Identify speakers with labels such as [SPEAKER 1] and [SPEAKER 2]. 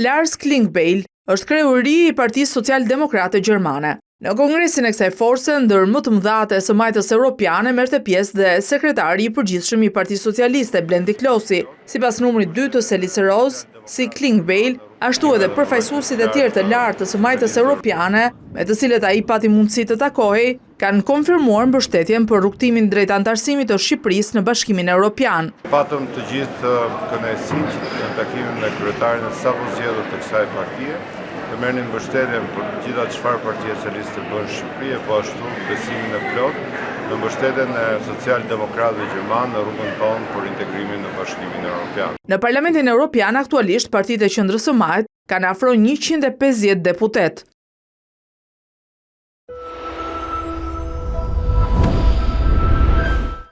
[SPEAKER 1] Lars Klingbeil është kryeuri i Partisë Social-Demokrate Gjermane. Në kongresin e kësaj force, ndër më të mëdhatë e së-majtës europiane, merrte pjesë dhe sekretari i përgjithshëm i Partisë Socialiste, Blendi Klosi. Sipas numrit 2 të Selisë Roz, si Klingbeil, ashtu edhe përfaqësuesit e tjerë të lartë të së-majtës europiane, me të cilët ai pati mundësi të takohej, kanë konfirmuar mbështetjen për rrugtimin drejt antarësimit të Shqipërisë në Bashkimin Evropian.
[SPEAKER 2] Patëm të gjithë kënaqësinë në takimin me kryetarin e sapo zgjedhur të kësaj partie, të merrnin mbështetjen për gjitha çfarë Partia Socialiste bën në Shqipëri, po ashtu besimin e plotë në mbështetjen e social-demokratëve gjermanë në rrugën tonë për integrimin në Bashkimin Evropian.
[SPEAKER 1] Në Parlamentin Evropian aktualisht partitë e qendrës së majtë kanë afro 150 deputet.